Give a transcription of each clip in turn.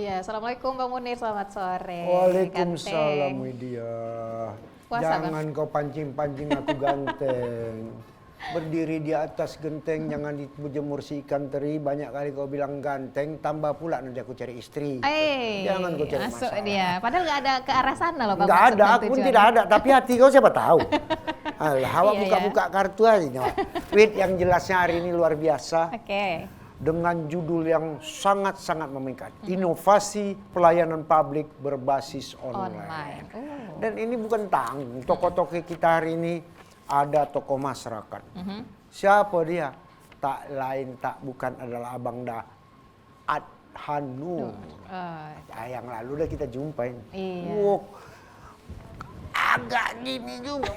Iya, Assalamualaikum Bang Munir, selamat sore. Waalaikumsalam Ganteng. Widya. Puasa, Jangan kau pancing-pancing aku ganteng. Berdiri di atas genteng, jangan dijemur si ikan teri. Banyak kali kau bilang ganteng, tambah pula nanti aku cari istri. Jangan kau cari masuk masalah. dia. Padahal nggak ada ke arah sana loh Bang. Nggak maksud ada, dan aku pun tujuannya. tidak ada. Tapi hati kau siapa tahu. Alah, awak Iya, buka-buka kartu aja. Wid, yang jelasnya hari ini luar biasa. Oke. Dengan judul yang sangat-sangat memikat. Inovasi pelayanan publik berbasis online. Dan ini bukan tanggung. Tokoh-tokoh kita hari ini ada tokoh masyarakat. Siapa dia? Tak lain tak bukan adalah Abang Da Adhanur. Yang lalu udah kita jumpain. Iya. Wow, agak gini juga.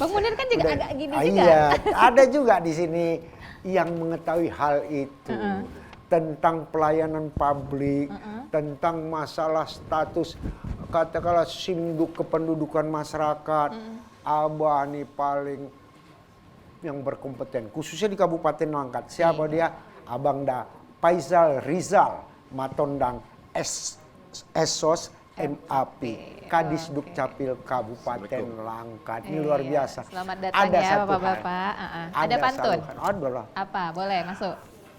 Bang Munir kan juga agak gini juga. Iya, ada juga di sini yang mengetahui hal itu. Tentang pelayanan publik, tentang masalah status, katakanlah SIM kependudukan masyarakat. Abah ini paling yang berkompeten, khususnya di Kabupaten Langkat. Siapa dia? Abang Da Faisal Rizal Matondang Esos MAP, Kadis Dukcapil Kabupaten Langkat. Ini luar biasa. Selamat datang ya Bapak-bapak. Ada pantun? Ada lah. Apa? Boleh masuk?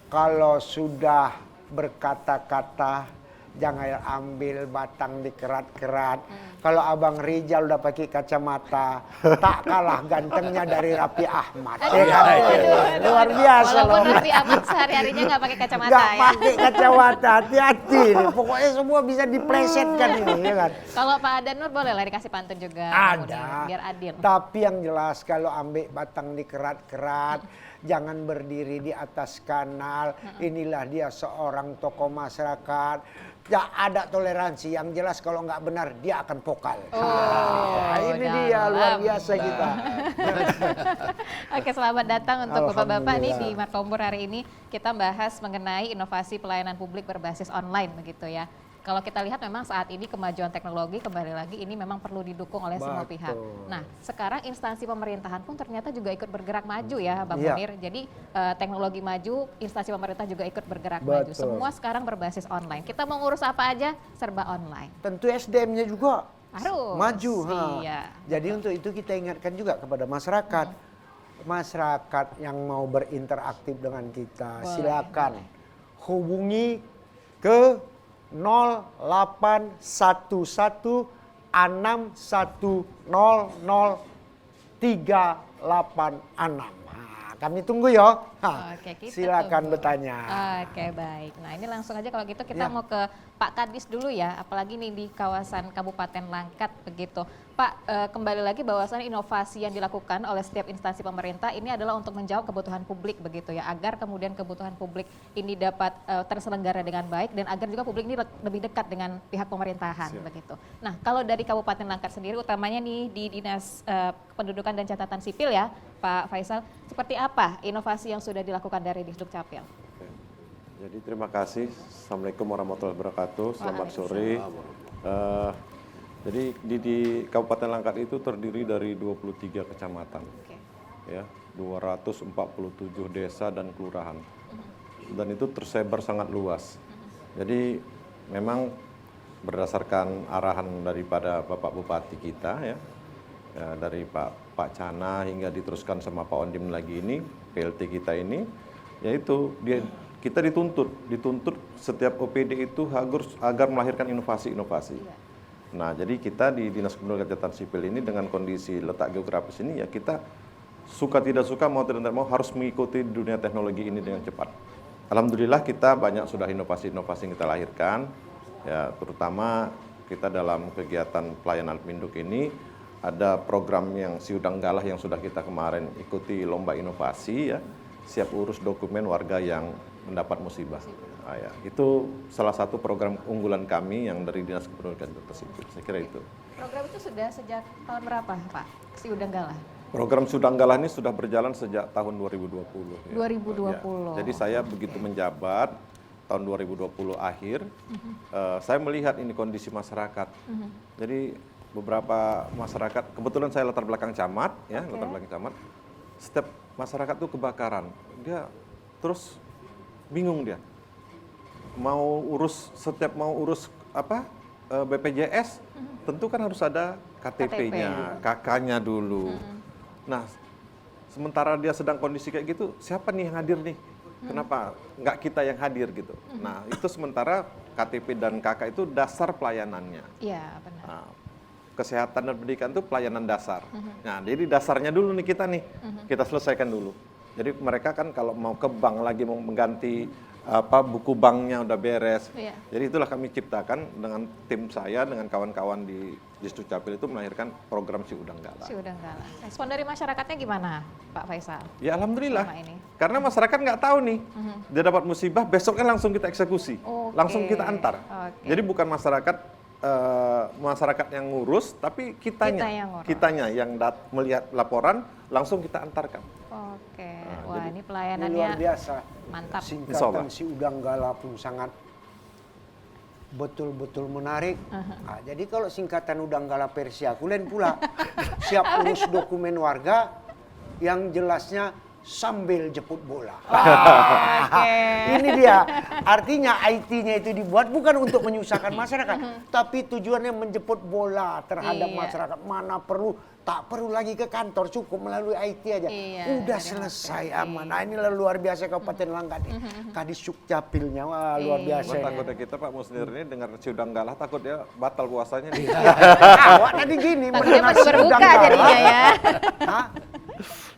Kalau sudah berkata-kata, jangan ambil batang dikerat-kerat. Kalau Abang Rizal udah pakai kacamata, tak kalah gantengnya dari Raffi Ahmad. Luar biasa loh. Walaupun Raffi Ahmad sehari-harinya nggak pakai kacamata Nggak ya. pakai kacamata, hati-hati. Pokoknya semua bisa diplesetkan ini, ya kan? Kalau Pak Adhanur boleh lah dikasih pantun juga. Bang Munir, Ada. biar adil. Tapi yang jelas kalau ambil batang dikerat-kerat, jangan berdiri di atas kanal. Inilah dia seorang tokoh masyarakat. Ya ada toleransi. Yang jelas kalau nggak benar dia akan vokal. Ini dia luar biasa kita. Oke, selamat datang untuk Bapak-bapak nih di Alhamdulillah. Martombur hari ini. Kita bahas mengenai inovasi pelayanan publik berbasis online begitu ya. Kalau kita lihat memang saat ini kemajuan teknologi kembali lagi ini memang perlu didukung oleh semua Betul. pihak. Nah, sekarang instansi pemerintahan pun ternyata juga ikut bergerak maju ya Bang Iya. Munir. Jadi teknologi maju, instansi pemerintah juga ikut bergerak maju. Betul. Semua sekarang berbasis online. Kita mau ngurus apa aja serba online. Tentu SDM-nya juga Harus. maju. Iya. Jadi untuk itu kita ingatkan juga kepada masyarakat. Masyarakat yang mau berinteraktif dengan kita, Boleh, silakan boleh. hubungi ke 0811003866. Kami tunggu ya. Oke, kita Silakan tunggu. bertanya. Oke, baik. Nah, ini langsung aja kalau gitu kita Ya. mau ke Pak Kadis dulu ya, apalagi nih di kawasan Kabupaten Langkat begitu. Pak, kembali lagi bahwasannya inovasi yang dilakukan oleh setiap instansi pemerintah ini adalah untuk menjawab kebutuhan publik begitu ya, agar kemudian kebutuhan publik ini dapat terselenggara dengan baik dan agar juga publik ini lebih dekat dengan pihak pemerintahan begitu. Nah, kalau dari Kabupaten Langkat sendiri utamanya nih di Dinas Kependudukan dan Catatan Sipil ya, Pak Faisal, seperti apa inovasi yang sudah dilakukan dari Disdukcapil? Jadi terima kasih. Assalamualaikum warahmatullahi wabarakatuh. Selamat sore. Jadi di Kabupaten Langkat itu terdiri dari 23 kecamatan, ya, 247 desa dan kelurahan, dan itu tersebar sangat luas. Jadi memang berdasarkan arahan daripada Bapak Bupati kita, ya, dari Pak Cana hingga diteruskan sama Pak Ondim lagi ini, PLT kita ini, yaitu kita dituntut setiap OPD itu agar melahirkan inovasi-inovasi. Nah, jadi kita di Dinas Kependudukan dan Catatan Sipil ini dengan kondisi letak geografis ini ya kita suka tidak suka mau tidak mau harus mengikuti dunia teknologi ini dengan cepat. Alhamdulillah kita banyak sudah inovasi-inovasi yang kita lahirkan, ya terutama kita dalam kegiatan pelayanan Minduk ini ada program yang Siudang Galah yang sudah kita kemarin ikuti lomba inovasi ya, siap urus dokumen warga yang mendapat musibah. Ya, itu salah satu program unggulan kami yang dari Dinas Kependudukan dan Catatan Sipil. Saya kira itu. Program itu sudah sejak tahun berapa, Pak? Siudang Galah? Program Siudang Galah ini sudah berjalan sejak tahun 2020. 2020. Ya. Jadi saya begitu menjabat tahun 2020 akhir, saya melihat ini kondisi masyarakat. Jadi beberapa masyarakat, kebetulan saya latar belakang camat, ya, latar belakang camat. Setiap masyarakat tuh kebakaran, dia terus bingung dia. setiap mau urus apa BPJS, tentu kan harus ada KTP-nya, KK-nya dulu. Nah, sementara dia sedang kondisi kayak gitu, siapa nih yang hadir nih? Kenapa nggak kita yang hadir gitu? Nah, itu sementara KTP dan KK itu dasar pelayanannya. Iya, benar. Nah, kesehatan dan pendidikan itu pelayanan dasar. Nah, jadi dasarnya dulu nih kita selesaikan dulu. Jadi mereka kan kalau mau ke bank lagi mau mengganti buku banknya udah beres. Iya. Jadi itulah kami ciptakan dengan tim saya dengan kawan-kawan di Dukcapil itu melahirkan program Si Udang Gala. Si Udang Gala. Respon dari masyarakatnya gimana, Pak Faisal? Ya alhamdulillah. Selama ini. Karena masyarakat nggak tahu nih, dia dapat musibah besoknya langsung kita eksekusi, Oke. langsung kita antar. Oke. Jadi bukan masyarakat yang ngurus, tapi kitanya yang melihat laporan langsung kita antarkan. Oke. Nah, Wah, jadi ini Ini pelayanannya luar biasa. mantap. Singkatan Si Udang Gala pun sangat betul-betul menarik. Nah, jadi kalau singkatan Udang Gala Persia, kulen pula siap urus dokumen warga yang jelasnya sambil jemput bola. Oke. Ini dia, artinya IT-nya itu dibuat bukan untuk menyusahkan masyarakat, tapi tujuannya menjemput bola terhadap Iya. masyarakat. Mana perlu, tak perlu lagi ke kantor, cukup melalui IT aja. Iya, Udah dari selesai HP. aman. Nah, ini luar biasa Kabupaten Langkat nih. Kadis Dukcapilnya, wah luar Iya. biasa. Cuma ini. takutnya kita Pak Musnir ini dengar Si Udang Gala takut dia batal puasanya nih. Awak tadi gini, Takutnya mendengar masih Si Udang berbuka Gala. jadinya ya. Hah?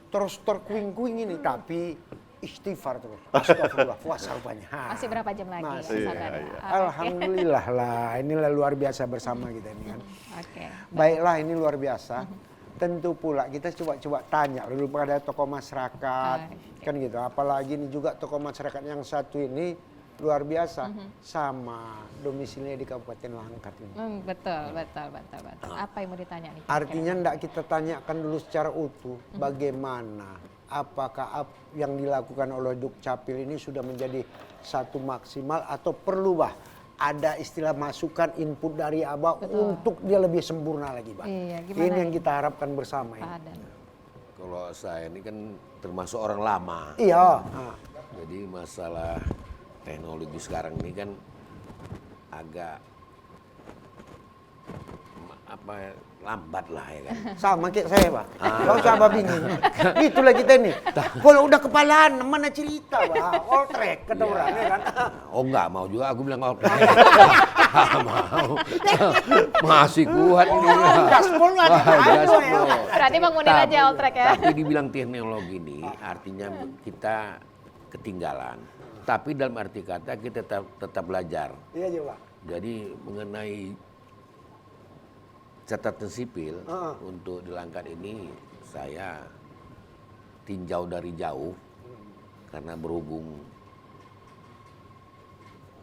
Terus terkuing-kuing ini, tapi istighfar terus. Astagfirullah, puasa rupanya. Ha. Masih berapa jam lagi? Masih, sabar? iya. Oke. Alhamdulillah lah, inilah luar biasa bersama kita ini kan. Oke. Baiklah, ini luar biasa. Tentu pula kita coba tanya dulu pada tokoh masyarakat, kan gitu. Apalagi ini juga tokoh masyarakat yang satu ini luar biasa, sama domisilinya di Kabupaten Langkat ini. Betul. Apa yang mau ditanya nih? Artinya tidak kita tanyakan dulu secara utuh bagaimana, apakah yang dilakukan oleh Dukcapil ini sudah menjadi satu maksimal atau perlu ada istilah masukan input dari Abah untuk dia lebih sempurna lagi, Bang. Iya, gimana Ini yang ini? kita harapkan bersama Pak ini. Adan. Kalau saya ini kan termasuk orang lama. Iya. Jadi masalah teknologi sekarang ini kan agak lambat lah ya kan. Sama kayak saya, Pak. Gak usah Abah bingung. Itulah kita ini. Kalau udah kepalaan, mana cerita, Pak? All track, kata orang, ya kan? Oh enggak mau juga aku bilang all track. Nggak mau. Masih kuat ini. Gaspol nggak ada, Gaspol. ya. Berarti Bang Munir aja all track ya. Tapi dibilang teknologi ini artinya kita ketinggalan. Tapi dalam arti kata kita tetap belajar. Iya, Pak. Jadi mengenai catatan sipil untuk di Langkat ini saya tinjau dari jauh karena berhubung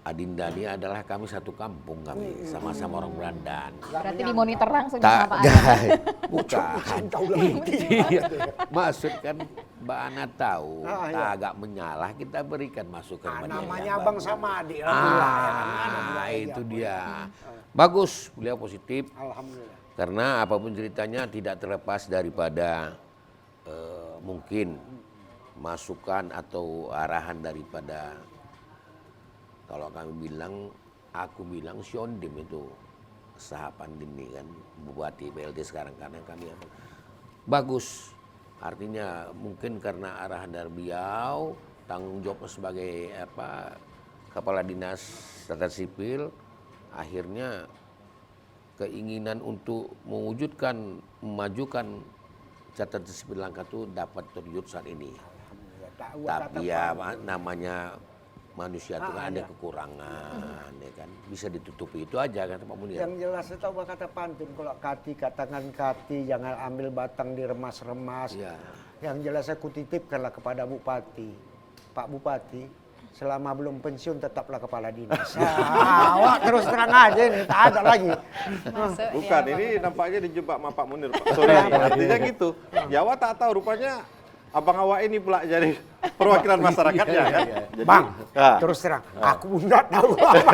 Adinda ini adalah kami satu kampung kami sama-sama orang Berandan. Berarti dimonitor langsung Tak, sama Pak Adan. bukan. Tahu lah. Iya. Maksud kan Mbak Ana tahu, Ah, tak iya. agak menyalah kita berikan masukan. pada Namanya yang abang bagus. sama adik. Alhamdulillah, ya kan? Itu dia. Bagus, beliau positif. Alhamdulillah. Karena apapun ceritanya tidak terlepas daripada mungkin masukan atau arahan daripada kalau aku bilang Siondim itu Sahapan Dini kan Bupati BLT sekarang karena kami bagus. Artinya mungkin karena arahan dari beliau tanggung jawab sebagai kepala dinas catatan sipil akhirnya keinginan untuk memajukan catatan sipil Langkat itu dapat terwujud saat ini. Tapi ya namanya manusia itu kan ada kekurangan, ya kan bisa ditutupi itu aja kan Pak Munir. Yang jelas itu tahu kata pantun, kalau kati katakan kati, jangan ambil batang diremas-remas. Ya. Yang jelas aku titipkanlah kepada Bupati, Pak Bupati, selama belum pensiun tetaplah kepala dinas. Awak terus terang aja nih, tak ada lagi. Masuk, Bukan, ya, ini nampaknya dijebak sama Pak Munir, Pak. Sorry, artinya gitu. Ya awak tak tahu, rupanya abang awak ini pula jadi perwakilan masyarakatnya kan. Jadi, Bang, ah, terus terang, aku pun nggak tahu apa.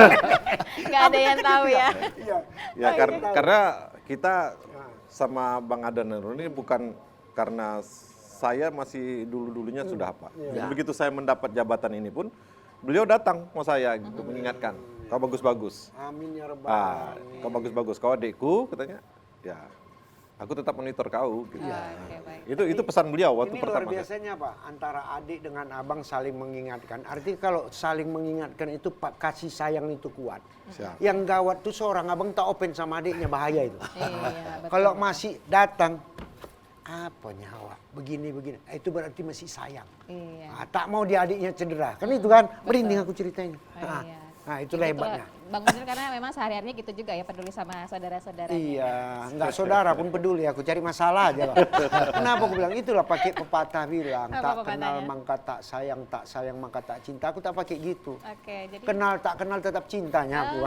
Nggak ada yang tahu ya. Iya. ya karena kita sama Bang Adan ini bukan karena saya masih dulunya sudah Pak. Jadi begitu saya mendapat jabatan ini pun beliau datang mau saya gitu mengingatkan, kau bagus-bagus. Amin ya rabbal alamin. Kau bagus-bagus, kau adikku katanya. Ya, aku tetap monitor kau. Gitu. Oke, baik. Itu pesan beliau waktu Ini pertama. luar biasanya Pak, antara adik dengan abang saling mengingatkan. Artinya kalau saling mengingatkan itu Pak, kasih sayang itu kuat. Siap. Yang gawat tuh seorang abang tak open sama adiknya, bahaya itu. Iya, betul. Kalau masih datang, apa nyawa, begini-begini, itu berarti masih sayang. Iya. Tak mau dia adiknya cedera, kan itu kan, merinding aku ceritanya. Iya. Nah itulah Itulah hebatnya. Bang Munir karena memang sehari-harinya gitu juga ya, peduli sama saudara-saudaranya. Iya, nggak saudara pun peduli, aku cari masalah aja. Pak. Kenapa aku bilang itulah pakai pepatah bilang, Apa tak pepatahnya? kenal maka tak sayang maka tak cinta. Aku tak pakai gitu. Oke, jadi Kenal tak kenal tetap cintanya aku.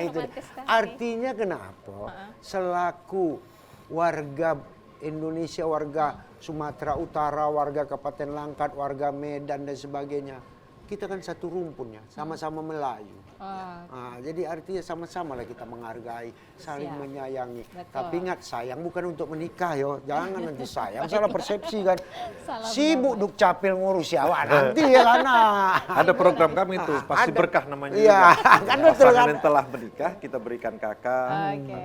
Itu. romantis sekali. Artinya kenapa? Selaku warga Indonesia, warga Sumatera Utara, warga Kabupaten Langkat, warga Medan dan sebagainya, kita kan satu rumpun ya, sama-sama Melayu. oh, Jadi artinya sama-sama lah kita menghargai, saling Siap. menyayangi. Betul. Tapi ingat sayang bukan untuk menikah yo, jangan nanti sayang salah persepsi kan. Salah Sibuk duk capil ngurus ya, wah nanti ya kan. Ada program kami itu, pasti Ada. berkah namanya. Iya, juga. kan betul Pasangan kan. yang telah menikah kita berikan kakak. Oke.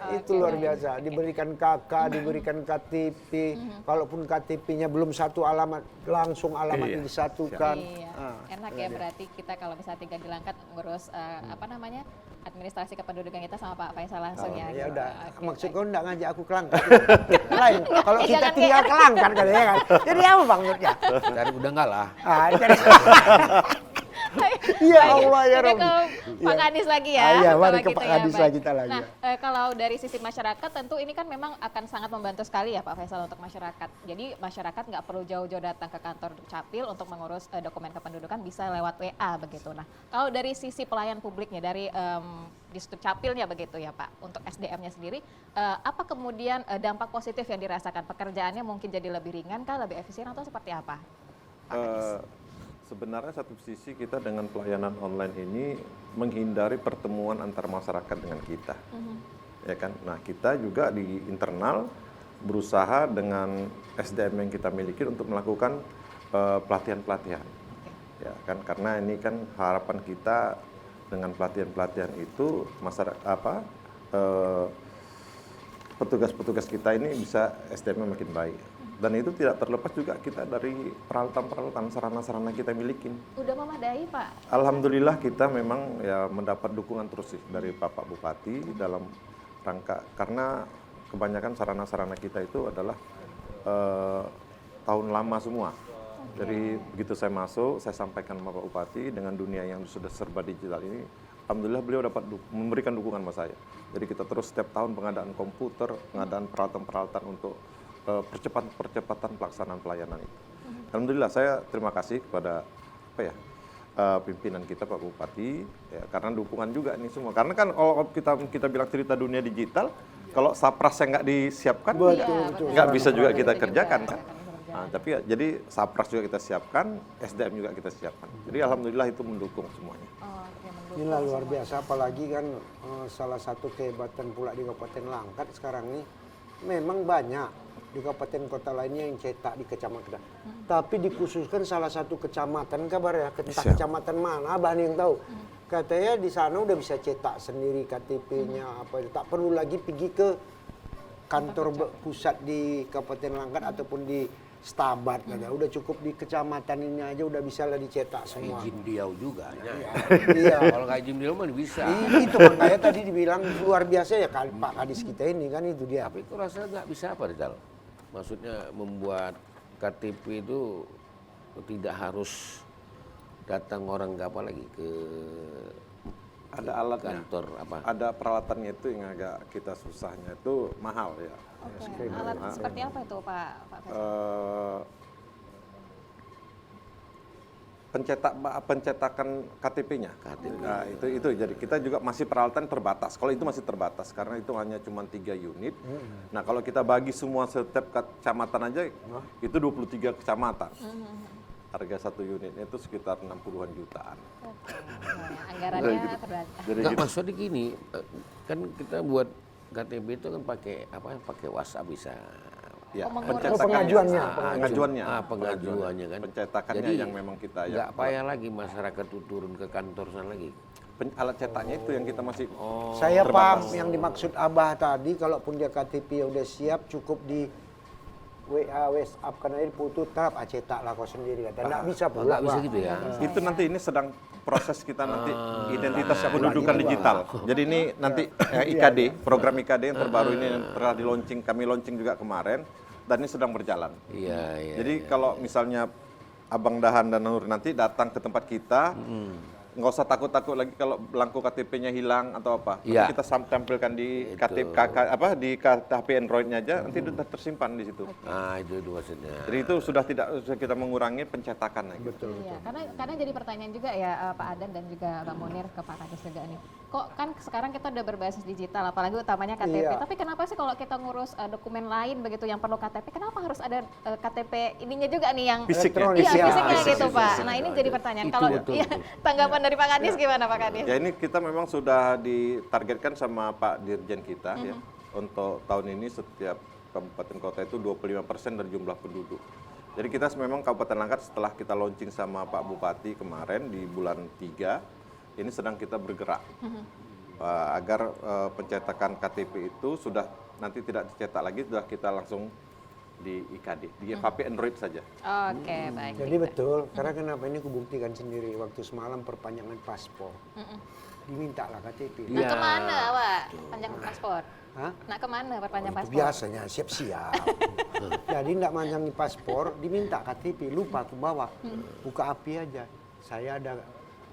Itu luar biasa, diberikan kakak, diberikan KTP. Kalaupun KTP-nya belum satu alamat, langsung alamatnya Iya. disatukan. Iya, Ah, enak ya berarti kita kalau misalnya tinggal di Langkat ngurus apa namanya administrasi kependudukan kita sama Pak Faisal langsung ya. Ya gitu. udah, Oke, maksud baik. kau enggak ngajak aku ke Langkat. Lain, kalau kita Jangan tinggal ke Langkat katanya kan. Jadi apa Bang Nurja? Dari udah enggak lah. Jadi Ya Baik, Allah ya kita Rabbi. ke Pak Kadis lagi ya. Iya, mari kalau ke gitu Pak ya, Kadis baik. lagi kita lagi. Nah, kalau dari sisi masyarakat tentu ini kan memang akan sangat membantu sekali ya Pak Faisal untuk masyarakat. Jadi masyarakat nggak perlu jauh-jauh datang ke kantor Dukcapil untuk mengurus dokumen kependudukan, bisa lewat WA begitu. Nah, kalau dari sisi pelayan publiknya, dari di Dukcapilnya begitu ya Pak, untuk SDM-nya sendiri, apa kemudian dampak positif yang dirasakan? Pekerjaannya mungkin jadi lebih ringan kah, lebih efisien atau seperti apa? Pak Kadis? Sebenarnya satu sisi kita dengan pelayanan online ini menghindari pertemuan antar masyarakat dengan kita, ya kan? Nah kita juga di internal berusaha dengan SDM yang kita miliki untuk melakukan pelatihan-pelatihan, ya kan? Karena ini kan harapan kita dengan pelatihan-pelatihan itu masyarakat petugas-petugas kita ini bisa SDM-nya makin baik. Dan itu tidak terlepas juga kita dari peralatan-peralatan sarana-sarana kita miliki. Udah memadai Pak? Alhamdulillah kita memang ya mendapat dukungan terus sih dari Bapak Bupati dalam rangka, karena kebanyakan sarana-sarana kita itu adalah tahun lama semua. Jadi begitu saya masuk, saya sampaikan Bapak Bupati dengan dunia yang sudah serba digital ini, alhamdulillah beliau dapat memberikan dukungan sama saya. Jadi kita terus setiap tahun pengadaan komputer, pengadaan peralatan-peralatan untuk percepatan pelaksanaan pelayanan itu. Alhamdulillah saya terima kasih kepada pimpinan kita Pak Bupati ya, karena dukungan juga ini semua. Karena kan kalau kita bilang cerita dunia digital, kalau saprasnya nggak disiapkan, nggak bisa juga kita kerjakan kan. Nah, tapi ya, jadi sapras juga kita siapkan, SDM juga kita siapkan. Jadi alhamdulillah itu mendukung semuanya. Oke, mendukung inilah luar semuanya. biasa, apalagi kan salah satu kehebatan pula di Kabupaten Langkat sekarang ini memang banyak di kabupaten kota lainnya yang cetak di kecamatan. Tapi dikhususkan salah satu kecamatan, kabar ya, entah Siap. kecamatan mana, Abah yang tahu. Katanya di sana udah bisa cetak sendiri KTP-nya, apa itu. Tak perlu lagi pergi ke kantor pusat di Kabupaten Langkat ataupun di Stabat, katanya. Udah cukup di kecamatan ini aja udah bisa lah dicetak semua. Izin dia juga. Iya. Kalau nggak izin dia mah bisa. Itu makanya tadi dibilang luar biasa ya Pak Kadis kita ini kan, itu dia. Tapi itu rasanya nggak bisa apa Rizal? Maksudnya membuat KTP itu tidak harus datang orang apa lagi ke Ada alatnya, kantor apa? ada peralatannya itu yang agak kita susahnya itu mahal ya. Oke, alat seperti apa itu Pak Faisal? Pencetakan KTP-nya. Nah, itu jadi kita juga masih peralatan terbatas. Kalau itu masih terbatas karena itu hanya cuma 3 unit. Nah, kalau kita bagi semua setiap kecamatan aja itu 23 kecamatan. Harga satu unitnya itu sekitar 60-an jutaan. Anggarannya terbatas. Jadi Nggak, gitu. maksudnya gini, kan kita buat KTP itu kan pakai apa? Pakai WhatsApp bisa. Ya, mengurus. pengajuannya. Pengajuannya kan. Pencetakannya Jadi, yang memang kita nggak payah lagi masyarakat itu turun ke kantor sana lagi. Alat cetaknya itu yang kita masih Saya paham terbatas. yang dimaksud Abah tadi, kalaupun dia KTP udah siap, cukup di WA, WhatsApp, karena ini foto tetap cetak lah kau sendiri. Nggak bisa pula. Nggak bisa Pak. gitu ya. Itu nanti ini sedang proses kita nanti identitas kependudukan digital. Jadi ini nanti IKD, program IKD yang terbaru ini yang telah kami launching juga kemarin dan ini sedang berjalan. Iya. Jadi kalau misalnya Abang Dahan dan Nur nanti datang ke tempat kita, nggak usah takut-takut lagi kalau belangko KTP-nya hilang atau apa. Nanti Iya. kita tampilkan di KTP di HP Android-nya aja, nanti sudah tersimpan di situ. Nah, itu maksudnya. Jadi itu sudah kita mengurangi pencetakan lagi. Iya, karena jadi pertanyaan juga ya Pak Adan dan juga Bang Munir ke Pak Kadis juga nih. Kok kan sekarang kita udah berbasis digital, apalagi utamanya KTP. Iya. Tapi kenapa sih kalau kita ngurus dokumen lain begitu yang perlu KTP, kenapa harus ada KTP ininya juga nih yang Fisiknya. Iya, Ya, fisiknya fisik, gitu fisik, Pak. fisik. Nah ini jadi pertanyaan. Itu Kalau betul, iya, betul. tanggapan dari Pak Kadis gimana Pak Kadis? Ya ini kita memang sudah ditargetkan sama Pak Dirjen kita ya. Untuk tahun ini setiap kabupaten kota itu 25% dari jumlah penduduk. Jadi kita memang Kabupaten Langkat setelah kita launching sama Pak Bupati kemarin di bulan 3, ini sedang kita bergerak agar pencetakan KTP itu sudah nanti tidak dicetak lagi, sudah kita langsung di IKD, di HP Android saja. Oke, baik. Jadi betul, karena kenapa ini kubuktikan sendiri waktu semalam perpanjangan paspor. Dimintalah KTP. Nah kemana Pak panjang paspor? Hah? Nah kemana perpanjang Itu paspor? biasanya siap-siap. Jadi tidak manjangi paspor, diminta KTP, lupa aku bawa. Buka API aja. Saya ada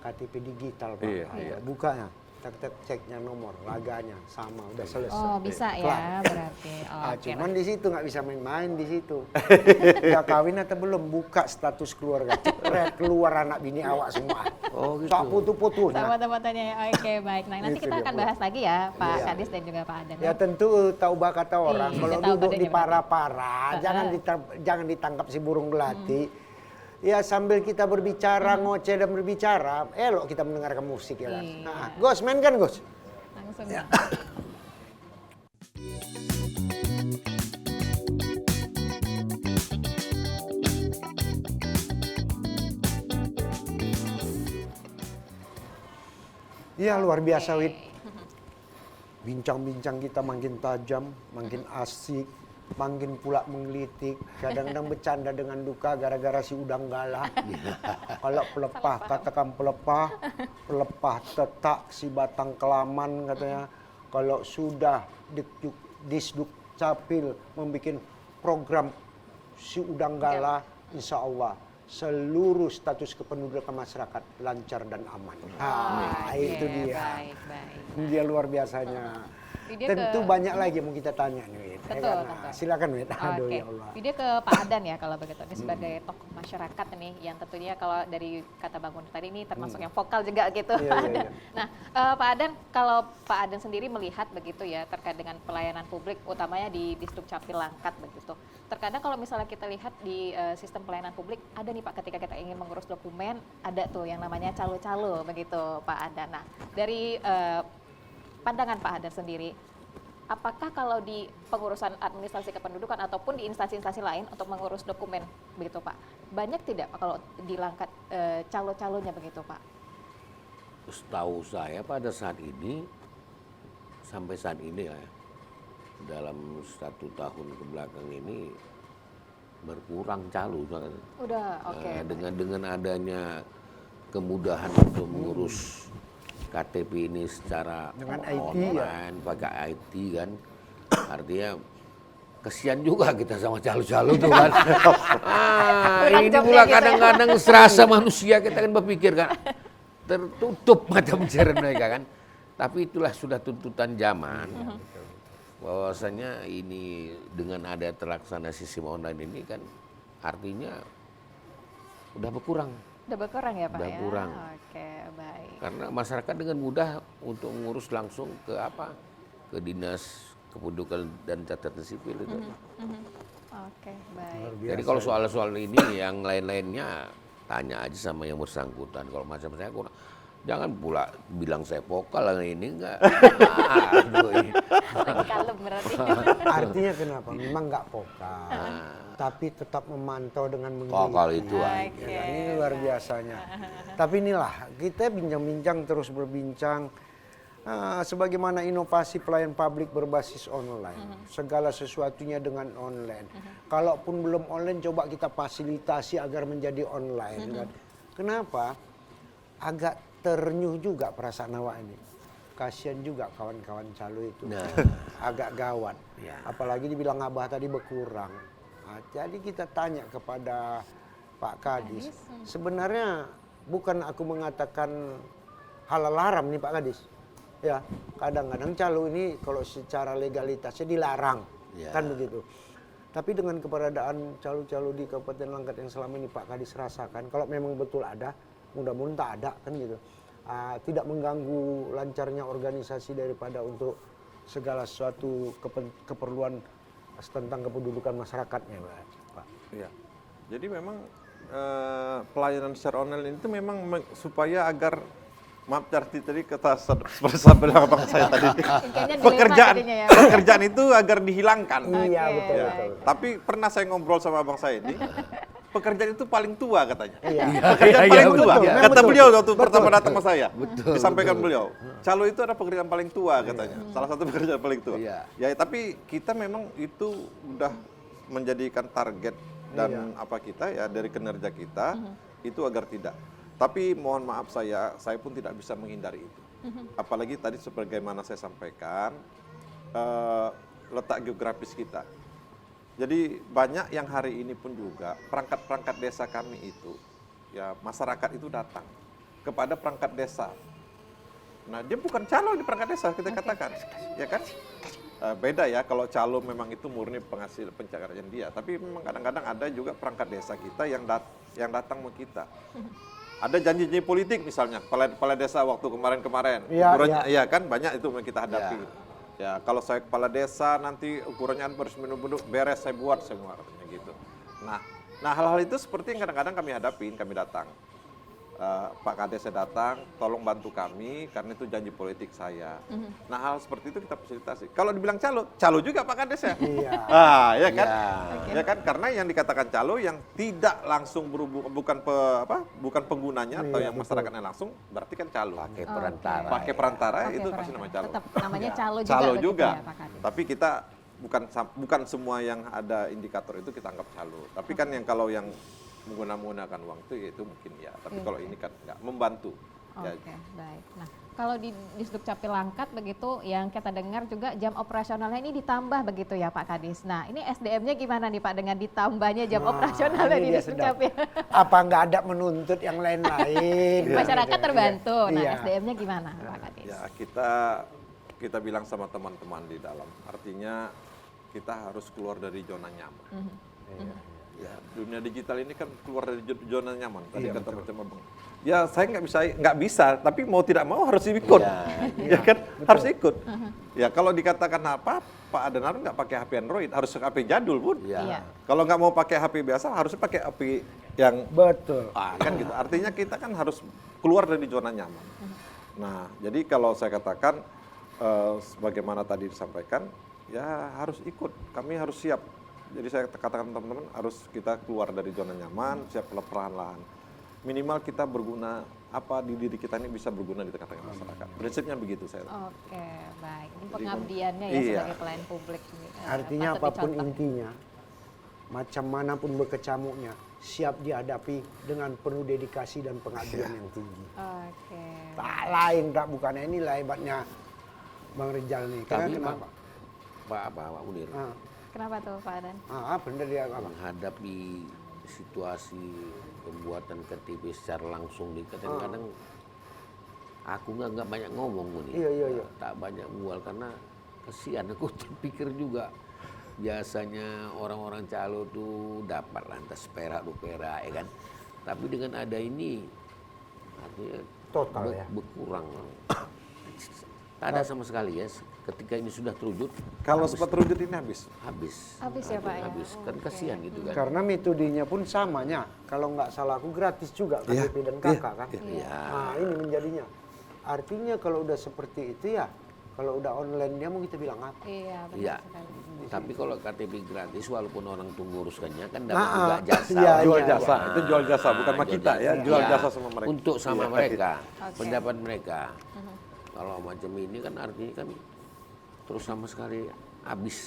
KTP digital Pak. Iya. Bukanya, tak ceknya nomor, laganya sama, udah selesai. Oh bisa ya berarti. Oke. Cuman di situ nggak bisa main-main di situ. Udah kawin atau belum? Buka status keluarga. Cepret keluar anak bini awak semua. Oh gitu. Sok putu-putunya. Sama teman-temannya ya. Oke baik. Nah nanti Itu kita dia, akan Bu. bahas lagi ya Pak Iya. Kadis dan juga Pak Adan. Ya tentu tahu kata orang. Iya, Kalau tahu duduk badannya di para-para, jangan ditangkap si burung belati. Ya sambil kita berbicara, ngoceh dan berbicara, elok kita mendengarkan musik ya kan. Iya. Nah, Gus, main kan Gus? Langsung. Iya luar biasa Wid. Bincang-bincang kita makin tajam, makin asik, makin pula menggelitik. Kadang-kadang bercanda dengan duka gara-gara si udang galah. Kalau pelepah, katakan pelepah tetak si batang kelaman katanya. Kalau sudah disduk capil membuat program si udang galah, insya Allah seluruh status kependudukan masyarakat lancar dan aman. Oke, Itu dia. Baik. Dia luar biasanya. Video Tentu ke- banyak lagi yang mau kita tanya nih. Wid. Betul, Ya kan? betul. Silakan Wid. Aduh Oke, ya Allah. video ke Pak Adan ya kalau begitu. Ini sebagai tokoh masyarakat nih yang tentunya kalau dari kata Bang Munir tadi ini termasuk yang vokal juga gitu. Iya, Pak iya, Adan. iya. Nah, Pak Adan kalau Pak Adan sendiri melihat begitu ya terkait dengan pelayanan publik utamanya di Disduk Capil Langkat begitu. Terkadang kalau misalnya kita lihat di sistem pelayanan publik ada nih Pak ketika kita ingin mengurus dokumen ada tuh yang namanya calo-calo begitu Pak Adan. Nah, dari pandangan Pak Adan sendiri, apakah kalau di pengurusan administrasi kependudukan ataupun di instansi-instansi lain untuk mengurus dokumen begitu Pak, banyak tidak Pak kalau di Langkat calo-calonya begitu Pak? Setahu saya pada saat ini, sampai saat ini ya, dalam 1 tahun kebelakang ini berkurang calo. Udah, oke. Dengan adanya kemudahan untuk mengurus KTP ini secara Dengan IT, online, pakai IT kan, artinya kesian juga kita sama calo-calo tuh kan. Kurang Ini jobnya pula gitu ya. kadang-kadang serasa manusia kita kan berpikir kan, tertutup mata pencarian mereka kan. Tapi itulah sudah tuntutan zaman. Bahwasanya ini dengan ada terlaksana sistem online ini kan artinya udah berkurang. Udah berkurang ya Pak Udah ya? kurang. Oke, baik. Karena masyarakat dengan mudah untuk mengurus langsung ke apa? Ke Dinas Kependudukan dan Catatan Sipil itu. Oke, baik. Jadi kalau soal-soal ini yang lain-lainnya tanya aja sama yang bersangkutan. Kalau macam saya kurang Jangan pula bilang saya vokal ini enggak. Aduh, ini. Lagi kalem berarti. Artinya kenapa? Memang nggak vokal, tapi tetap memantau dengan meneliti. Vokal itu Oke. Ya, ini luar biasanya. Tapi inilah kita bincang-bincang terus berbincang. Sebagaimana inovasi pelayan publik berbasis online, segala sesuatunya dengan online. Kalaupun belum online, coba kita fasilitasi agar menjadi online. Kan? Kenapa? Agak ternyuh juga perasaan awak ini. Kasihan juga kawan-kawan calo itu. Nah. Agak gawat. Ya. Apalagi dibilang Abah tadi berkurang. Jadi kita tanya kepada Pak Kadis. Sebenarnya bukan aku mengatakan halal haram nih Pak Kadis. Ya, kadang-kadang calo ini kalau secara legalitasnya dilarang. Ya. Kan begitu. Tapi dengan keberadaan calo-calo di Kabupaten Langkat yang selama ini Pak Kadis rasakan, kalau memang betul ada, mudah-mudahan tak ada kan gitu. Tidak mengganggu lancarnya organisasi daripada untuk segala sesuatu keperluan tentang kependudukan masyarakatnya, Pak. Iya. Jadi memang pelayanan secara online itu memang supaya agar, maaf Carti tadi kata seperti bilang abang saya tadi, Kayaknya dilema pekerjaan jadinya ya. pekerjaan itu agar dihilangkan. Iya, Oke, betul, Ya. betul. Tapi pernah saya ngobrol sama abang saya ini, pekerjaan itu paling tua katanya. Iya. Pekerjaan paling betul, tua. betul. Kata Betul. beliau waktu pertama datang sama saya. Betul, Disampaikan betul. beliau. Calo itu ada pekerjaan paling tua katanya. Salah satu pekerjaan paling tua. Iya. Ya, tapi kita memang itu udah menjadikan target dan apa kita ya dari kinerja kita itu agar tidak. Tapi mohon maaf saya pun tidak bisa menghindari itu. Apalagi tadi sebagaimana saya sampaikan letak geografis kita. Jadi banyak yang hari ini pun juga perangkat-perangkat desa kami itu, ya masyarakat itu datang kepada perangkat desa. Nah dia bukan calo di perangkat desa kita katakan, ya kan? Beda ya kalau calo memang itu murni penghasil pencarian dia. Tapi memang kadang-kadang ada juga perangkat desa kita yang datang ke kita. Ada janji-janji politik misalnya, kepala desa waktu kemarin-kemarin, Iya, ukurannya, iya. ya kan banyak itu yang kita hadapi. Ya, kalau saya kepala desa nanti ukurannya harus menunduk beres saya buat katanya gitu. Nah hal-hal itu seperti yang kadang-kadang kami hadapin, kami datang. Pak Kades saya datang, tolong bantu kami karena itu janji politik saya. Nah hal seperti itu kita fasilitasi. Kalau dibilang calo juga Pak Kades ya. Iya. Ya kan, Iya. ya kan karena yang dikatakan calo yang tidak langsung berhubungan bukan penggunanya atau Iya, yang betul. masyarakatnya langsung, berarti kan calo. Pakai perantara. Pakai perantara Oke, itu pasti perantara. namanya calo. Tetap namanya calo juga. Calo begitu juga. ya, Pak Kadis? Tapi kita bukan semua yang ada indikator itu kita anggap calo. Tapi kan yang kalau yang menggunakan uang itu mungkin ya. Tapi Iya. kalau ini kan nggak membantu. Oke, Ya, baik. Nah, kalau di Disduk Capil Langkat begitu yang kita dengar juga jam operasionalnya ini ditambah begitu ya Pak Kadis. Nah, ini SDM-nya gimana nih Pak dengan ditambahnya jam operasionalnya ini di dia Disduk sedap. Capil? Apa nggak ada menuntut yang lain-lain? Masyarakat terbantu. Nah, Iya. SDM-nya gimana Pak Kadis? ya kita bilang sama teman-teman di dalam. Artinya kita harus keluar dari zona nyaman. Ya, dunia digital ini kan keluar dari zona nyaman. Tadi Iya, kata macam abang. Ya saya nggak bisa, tapi mau tidak mau harus ikut. Ya kan, harus ikut. Ya kalau dikatakan apa, Pak Adenar nggak pakai HP Android, harus HP jadul pun. Iya. Kalau nggak mau pakai HP biasa, harusnya pakai HP yang Betul. kan gitu. Artinya kita kan harus keluar dari zona nyaman. Nah, jadi kalau saya katakan sebagaimana tadi disampaikan, ya harus ikut. Kami harus siap. Jadi saya katakan teman-teman harus kita keluar dari zona nyaman, siap perlahan-lahan. Minimal kita berguna apa di diri kita ini bisa berguna di tengah-tengah masyarakat. Prinsipnya begitu saya. Oke, baik. Ini Jadi, pengabdiannya ya iya. sebagai pelayan publik. Artinya Patut apapun dicontoh. intinya, macam manapun berkecamuknya, siap dihadapi dengan penuh dedikasi dan pengabdian yang tinggi. Oke. Tak lain, tak bukan inilah hebatnya Bang Rijal nih. Karena Tapi kenapa? Pak Munir, Kenapa tuh Pak Adan? Bener dia apa? menghadapi situasi pembuatan KTP secara langsung di kadang-kadang aku nggak banyak ngomong nih. Iya. Tak banyak bual karena kasihan aku terpikir juga biasanya orang-orang calo tuh dapat lantas perak 2 perak ya kan. Tapi dengan ada ini artinya Total ya. berkurang. Tak ada sama sekali ya. ketika ini sudah terwujud, Kalau sempat terwujud ini habis. Habis ya, Pak, ya? Habis. Kan kasihan gitu kan. Karena metodenya pun samanya. Kalau nggak salah aku gratis juga Iya, KTP dan KK kan. Iya. Nah ini menjadinya. Artinya kalau udah seperti itu ya, kalau udah online dia mau kita bilang apa? Iya, benar Iya. sekali. Tapi kalau KTP gratis walaupun orang tunggu uruskannya kan dapat Nah, juga jasa. iya, Jual iya, jasa, itu jual jasa bukan sama jual kita ya, jasa. jual Iya, jasa sama mereka. Untuk sama Iya. mereka, Oke. pendapat mereka. Kalau macam ini kan artinya kan terus sama sekali habis.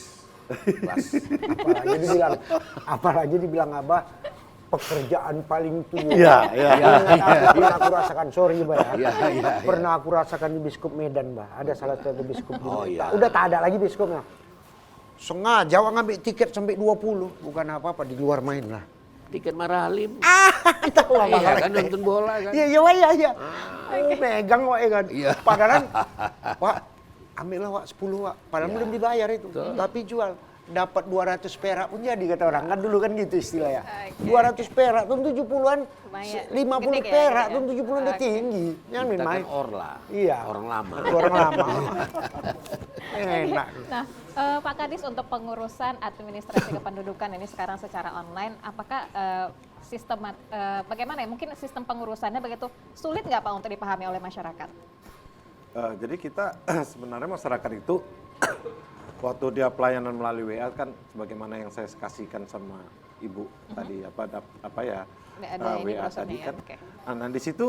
Bas. Apalagi dibilang Abah pekerjaan paling tua. Iya, iya. Pernah aku rasakan, sorry Mbak ya. Iya, iya. Pernah aku rasakan di Biskup Medan Mbak. Ada salah satu biskup di Oh, kita. iya. Udah tak ada lagi biskupnya. Sengaja ngambil tiket sampai 20. Bukan apa-apa, di luar main lah. Tiket Marahalim. Tahu apa Iya kan nonton bola kan. Iya, iya. Oh, megang Wak ya kan. Iya. Padahal, Wak, ambillah Wak 10 Wak. Padahal belum dibayar itu. Tapi jual. Dapat 200 perak pun jadi kata orang. Kan dulu kan gitu istilahnya. 200 perak tuh 70-an, Lumayan. 50 Gede ya, perak gede tuh ya. 70-an udah tinggi. Jangan Kita main. kan orla. Iya. Orang lama. Orang lama. Enak. Nah, Pak Kadis, untuk pengurusan administrasi kependudukan ini sekarang secara online, apakah bagaimana ya? Mungkin sistem pengurusannya begitu sulit nggak Pak untuk dipahami oleh masyarakat? Jadi kita sebenarnya masyarakat itu waktu dia pelayanan melalui WA kan sebagaimana yang saya kasihkan sama Ibu tadi apa ya Ada ini WA brosurnya tadi ya, kan. oke. Nah, di situ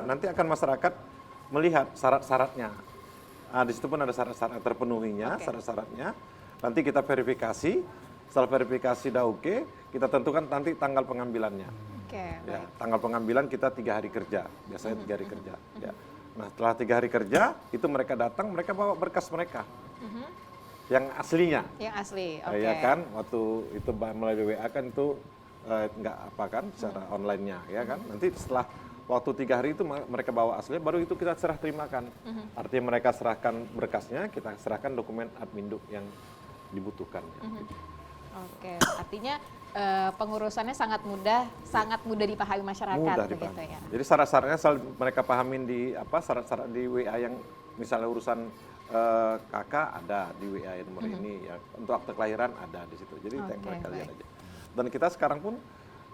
nanti akan masyarakat melihat syarat-syaratnya. Di situ pun ada syarat-syarat terpenuhinya, syarat-syaratnya. Nanti kita verifikasi. Setelah verifikasi dah oke, kita tentukan nanti tanggal pengambilannya. Oke, Ya, baik. tanggal pengambilan kita 3 hari kerja, biasanya 3 hari kerja. Ya. Nah, setelah 3 hari kerja, itu mereka datang, mereka bawa berkas mereka, yang aslinya. Yang asli, oke. Ya kan, waktu itu melalui WA kan itu nggak apa kan, secara online-nya, ya kan. Nanti setelah waktu 3 hari itu mereka bawa aslinya, baru itu kita serah terimakan. Artinya mereka serahkan berkasnya, kita serahkan dokumen adminduk yang dibutuhkan. Oke, artinya pengurusannya sangat mudah dipahami masyarakat Mudah begitu dipahami. ya. Jadi syarat-syaratnya selalu mereka pahamin di syarat-syarat di WA yang misalnya urusan kakak ada di WA nomor ini ya. Untuk akte kelahiran ada di situ. Jadi mereka lihat aja. Dan kita sekarang pun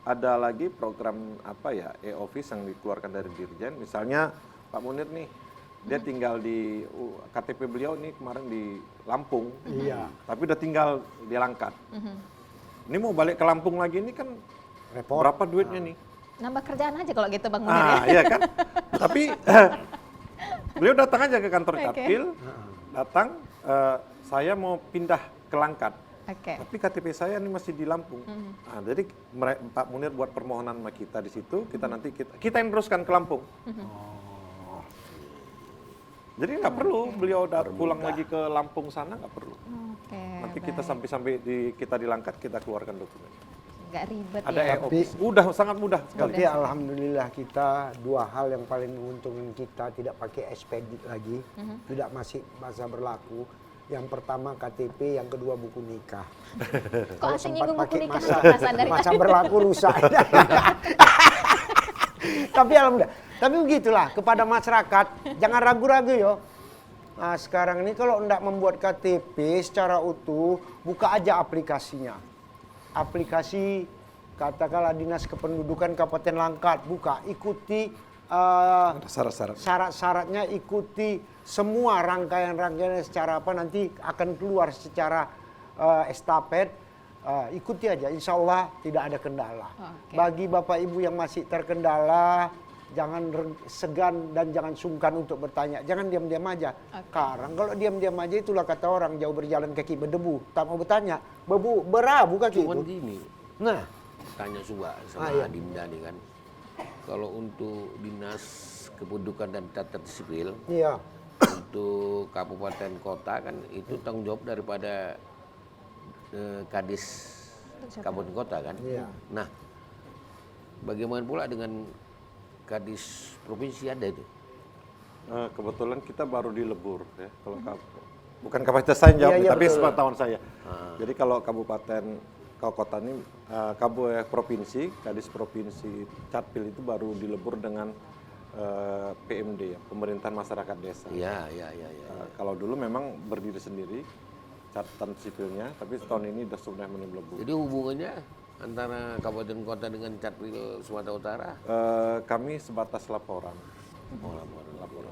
ada lagi program e-office yang dikeluarkan dari Dirjen. Misalnya Pak Munir nih, dia tinggal di KTP beliau nih kemarin di Lampung. Iya. Tapi udah tinggal di Langkat. Ini mau balik ke Lampung lagi ini kan Repot. berapa duitnya nih? Nambah kerjaan aja kalau gitu Bang Munir ya. Iya kan? Tapi beliau datang aja ke kantor Oke. Capil, datang, saya mau pindah ke Langkat. Oke. Tapi KTP saya ini masih di Lampung. Nah, jadi Pak Munir buat permohonan sama kita di situ, kita nanti kita yang teruskan ke Lampung. Jadi nggak perlu beliau pulang lagi ke Lampung sana, nggak perlu. Oke. Nanti kita baik. sampai kita di Langkat, kita keluarkan dokumen. Nggak ribet Ada ya. e-office, udah sangat mudah sekali. Tapi alhamdulillah kita dua hal yang paling menguntungkan kita tidak pakai ekspedit lagi, tidak masih masa berlaku. Yang pertama KTP, yang kedua buku nikah. Kok asing nyinggung buku nikah masa, Mas Andari? masa berlaku rusak. Tapi alhamdulillah. Tapi begitulah kepada masyarakat, jangan ragu-ragu yo. Nah, sekarang ini kalau enggak membuat KTP secara utuh, buka aja aplikasinya. Aplikasi katakanlah Dinas Kependudukan Kabupaten Langkat, buka, ikuti Ada syarat-syarat. syarat-syaratnya, ikuti semua rangkaian-rangkaiannya secara apa nanti akan keluar secara estafet. Ikuti aja, insya Allah tidak ada kendala. Oke. Bagi Bapak Ibu yang masih terkendala, jangan segan dan jangan sungkan untuk bertanya. Jangan diam-diam aja. Sekarang kalau diam-diam aja itulah kata orang jauh berjalan kaki berdebu. Tak mau bertanya, berabu kaki Cuman itu. gini, Nah, tanya coba sama iya. Adinda nih kan. Kalau untuk Dinas Kependudukan dan Catatan Sipil, iya. untuk kabupaten kota kan itu tanggung jawab daripada Kadis kabupaten kota kan. Iya. Nah, bagaimana pula dengan Kadis provinsi ada itu? Kebetulan kita baru dilebur ya. Kalau bukan kapasitas saya jawab, Iya, iya, tapi betul. sepengetahuan saya. Jadi kalau kabupaten kota ini provinsi, Kadis provinsi Catpil itu baru dilebur dengan PMD ya, Pemerintahan Masyarakat Desa. Iya. Kalau dulu memang berdiri sendiri catatan sipilnya, tapi tahun ini sudah mulai melebu. Jadi hubungannya antara kabupaten kota dengan Catwil Sumatera Utara? Kami sebatas laporan. Laporan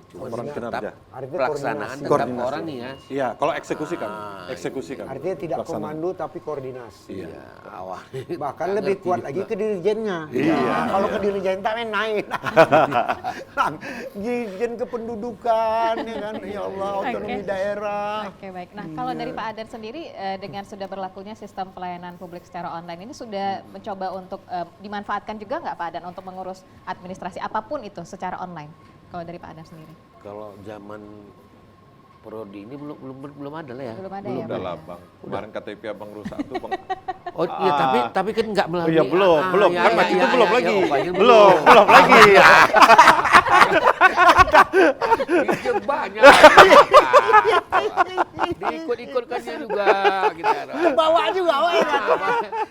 Maksudnya kinerja. Artinya Pelaksanaan koordinasi. tetap orang nih ya. Iya, kalau eksekusi kami. Eksekusi kami. Artinya tidak Pelaksanaan. komando tapi koordinasi. Iya, awal. Bahkan lebih kuat lagi ke dirijennya. Iya. Nah, kalau ke dirijen tak main naik. Nah, Dirjen Kependudukan, ya kan, ya Allah, otonomi daerah. Oke, baik. Nah, kalau dari Pak Adan sendiri dengan sudah berlakunya sistem pelayanan publik secara online ini sudah mencoba untuk dimanfaatkan juga nggak Pak Adan untuk mengurus administrasi apapun itu secara online? Kalau dari Pak Adan sendiri? Kalau zaman Prodi ini belum ada lah ya. Belum ada Belum ya, dah Pak? lah, Bang. Kemarin KTP Abang rusak tuh, Bang. Oh iya, tapi kan nggak melalui. Iya, belum. ya, Kan ya, masih ya, itu belum ya, lagi. ya, oh, banyak Belum lagi. Banyak. Diikut-ikutkannya juga kita. Bawa juga, wah,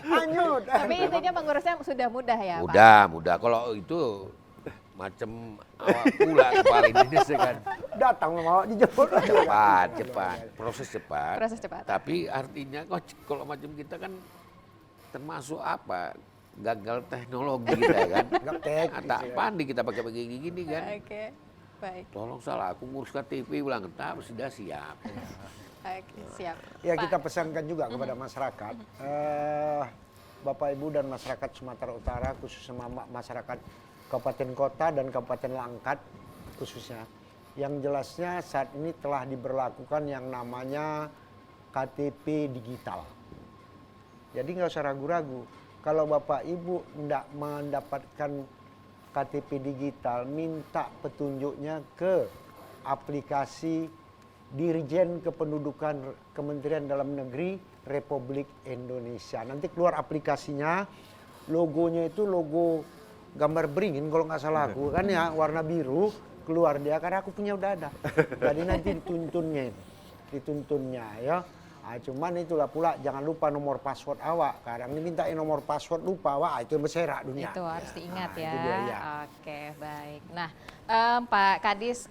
hanyut. Tapi intinya mengurusnya sudah mudah ya, Pak? Mudah. Kalau itu macam awak pula kepala Indonesia kan. Datang mau dijemput. Cepat. Proses cepat. Proses cepat. Tapi artinya kalau macam kita kan termasuk apa? Gagal teknologi kita kan. Gaptek. Tak pandai kita pakai begini kan. Oke, baik. Tolong salah, aku ngurus KTP bilang, tak sudah siap. Oke, siap. Ya Pak, kita pesankan juga kepada masyarakat, Bapak Ibu dan masyarakat Sumatera Utara, khususnya masyarakat Kabupaten Kota dan Kabupaten Langkat khususnya. Yang jelasnya saat ini telah diberlakukan yang namanya KTP digital. Jadi nggak usah ragu-ragu. Kalau Bapak Ibu tidak mendapatkan KTP digital, minta petunjuknya ke aplikasi Dirjen Kependudukan Kementerian Dalam Negeri Republik Indonesia. Nanti keluar aplikasinya, logonya itu logo gambar beringin kalau nggak salah aku kan ya, warna biru, keluar dia karena aku punya udah ada. Jadi nanti dituntunnya ya. Nah, cuman itulah pula jangan lupa nomor password awak. Kadang dimintain nomor password lupa, wah itu berserak dunia. itu harus diingat ya. Itu dia, ya. Oke, baik. Nah, Pak Kadis,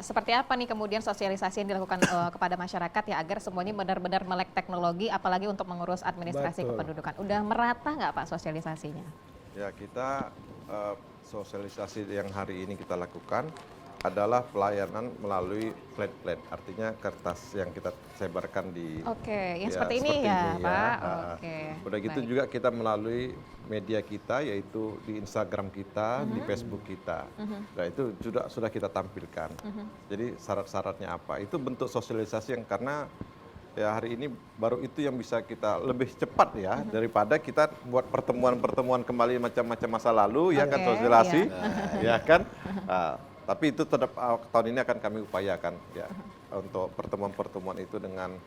seperti apa nih kemudian sosialisasi yang dilakukan kepada masyarakat ya agar semuanya benar-benar melek teknologi, apalagi untuk mengurus administrasi Betul. kependudukan. Udah merata nggak Pak sosialisasinya? Ya, kita sosialisasi yang hari ini kita lakukan adalah pelayanan melalui flat, artinya kertas yang kita sebarkan di. Oke, yang ya, seperti ini ya, ini Pak. Nah, Oke. udah gitu baik. juga kita melalui media kita, yaitu di Instagram kita, di Facebook kita. Nah itu sudah kita tampilkan. Jadi syarat-syaratnya apa? Itu bentuk sosialisasi yang karena ya hari ini baru itu yang bisa kita lebih cepat ya daripada kita buat pertemuan-pertemuan kembali macam-macam masa lalu ya kan Oke, sosialisasi ya kan. Tapi itu tetap tahun ini akan kami upayakan ya untuk pertemuan-pertemuan itu dengan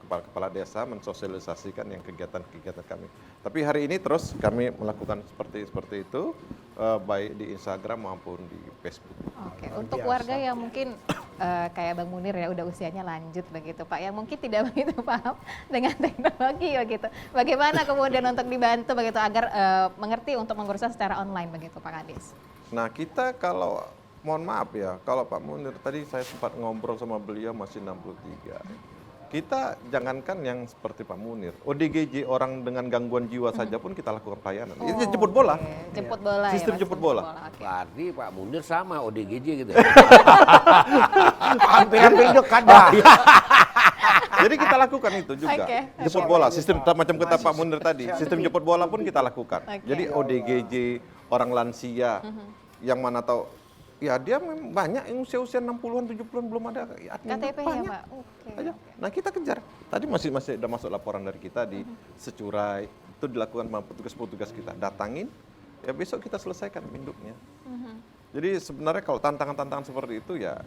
kepala-kepala desa mensosialisasikan yang kegiatan-kegiatan kami. Tapi hari ini terus kami melakukan seperti itu baik di Instagram maupun di Facebook. Oke, untuk warga yang mungkin kayak Bang Munir ya udah usianya lanjut begitu Pak, yang mungkin tidak begitu paham dengan teknologi begitu. Bagaimana kemudian untuk dibantu begitu agar mengerti untuk mengurusnya secara online begitu Pak Kadis? Nah kita kalau mohon maaf ya, kalau Pak Munir tadi saya sempat ngobrol sama beliau masih 63. Kita jangankan yang seperti Pak Munir, ODGJ orang dengan gangguan jiwa saja pun kita lakukan pelayanan. Itu jemput bola. Jemput bola Sistem ya, Mas? jemput bola. Oke. Berarti Pak Munir sama ODGJ gitu. Hampir-hampir dekat dah. Jadi kita lakukan itu juga. Oke. Jemput bola, sistem macam kata Pak Munir tadi, sistem jemput bola pun kita lakukan. Oke. Jadi ODGJ, orang lansia, yang mana tahu, ya dia memang banyak yang usia-usia 60-an, 70-an belum ada KTP ya banyak. Pak? Oke. Aja. Nah kita kejar. Tadi masih ada masuk laporan dari kita di Securai, itu dilakukan sama petugas-petugas kita. Datangin, ya besok kita selesaikan induknya. Jadi sebenarnya kalau tantangan-tantangan seperti itu ya,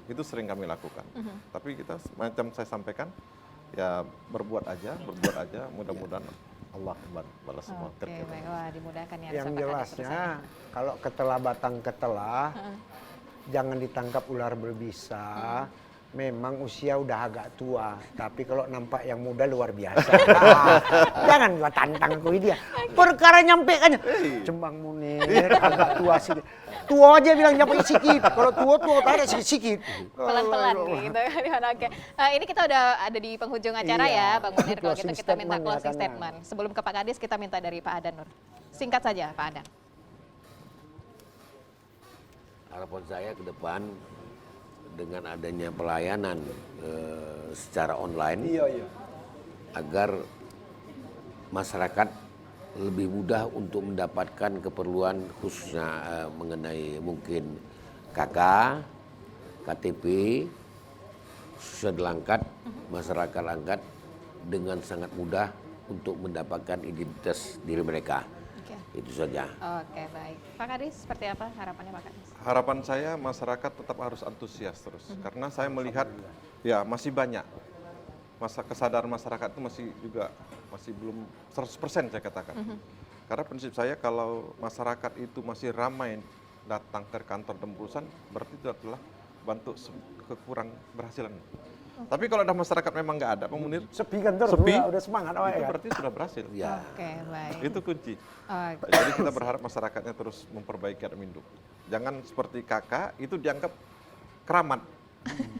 itu sering kami lakukan. Tapi kita macam saya sampaikan, ya berbuat aja, mudah-mudahan Allah balas semua Oke, kerja. baik. Wah, dimudahkan ya. Yang sama Pak Kadis jelasnya urusannya. kalau ketelah batang ketelah, jangan ditangkap ular berbisa. Memang usia udah agak tua, tapi kalau nampak yang muda luar biasa. Jangan gua tantang aku dia. Perkara nyampe kan, Cembang Munir agak tua sih. tua aja bilang nyampe sikit. Kalau tua tak ada sikit-sikit. Pelan-pelan gitu kan. Oke. Ini kita udah ada di penghujung acara Iya. ya Bang Munir. Kalau gitu Closing kita minta statement ya, closing karena- statement. Sebelum ke Pak Kadis kita minta dari Pak Adan Nur. Singkat saja Pak Adan. Harapan saya ke depan dengan adanya pelayanan secara online Iya. agar masyarakat lebih mudah untuk mendapatkan keperluan khususnya mengenai mungkin KK, KTP, sudah Langkat, masyarakat Langkat dengan sangat mudah untuk mendapatkan identitas diri mereka. Oke. Itu saja. Oke, baik. Pak Kadis seperti apa harapannya Pak Kadis? Harapan saya masyarakat tetap harus antusias terus, karena saya melihat ya masih banyak kesadaran masyarakat itu masih belum 100% saya katakan. Karena prinsip saya kalau masyarakat itu masih ramai datang ke kantor tembusan, berarti itu adalah bentuk kekurang berhasilan. Tapi kalau ada masyarakat memang nggak ada, Pak Munir, Sepi kan terus, Sepi. udah semangat awalnya itu kan. berarti sudah berhasil. Ya. Oke, baik. Itu kunci. Oke. Jadi kita berharap masyarakatnya terus memperbaiki Admindu. Jangan seperti kakak itu dianggap keramat.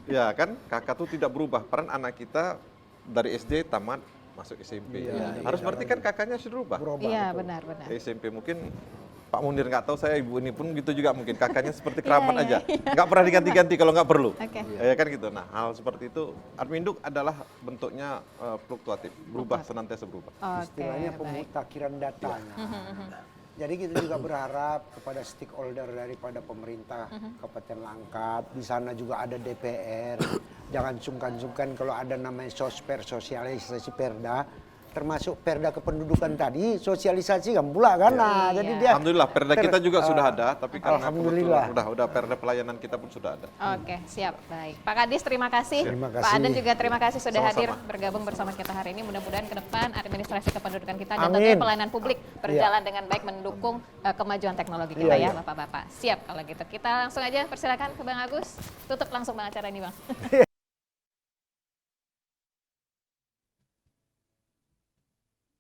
Ya kan, kakak itu tidak berubah. Peran anak kita dari SD tamat masuk SMP. Harus berarti kan kakaknya sudah berubah. Berubah, Iya, betul. benar-benar. Dari SMP mungkin Pak Munir nggak tahu, saya ibu ini pun gitu juga mungkin kakaknya seperti keramat Iya, aja, nggak pernah diganti-ganti kalau nggak perlu. Oke. Ya kan gitu. Nah hal seperti itu Admindu adalah bentuknya fluktuatif, berubah senantiasa berubah. Oke, Istilahnya baik. pemutakhiran datanya. Jadi kita juga berharap kepada stakeholder daripada pemerintah Kabupaten Langkat, di sana juga ada DPR. Jangan sungkan-sungkan kalau ada namanya sosper, sosialisasi perda, termasuk perda kependudukan tadi, sosialisasi kan pula kan. Nah, jadi Iya. dia Alhamdulillah perda kita juga sudah ada, tapi karena Alhamdulillah. kebetulan udah perda pelayanan kita pun sudah ada. Oke, siap. Baik. Pak Kadis terima kasih. Terima Pak kasih. Adan juga terima kasih sudah Sama-sama. hadir bergabung bersama kita hari ini. Mudah-mudahan ke depan administrasi kependudukan kita dan Amin. tentunya pelayanan publik berjalan dengan baik mendukung kemajuan teknologi kita Iya, ya, iya. Bapak-bapak. Siap kalau gitu. Kita langsung aja persilakan ke Bang Agus. Tutup langsung Bang acara ini, Bang.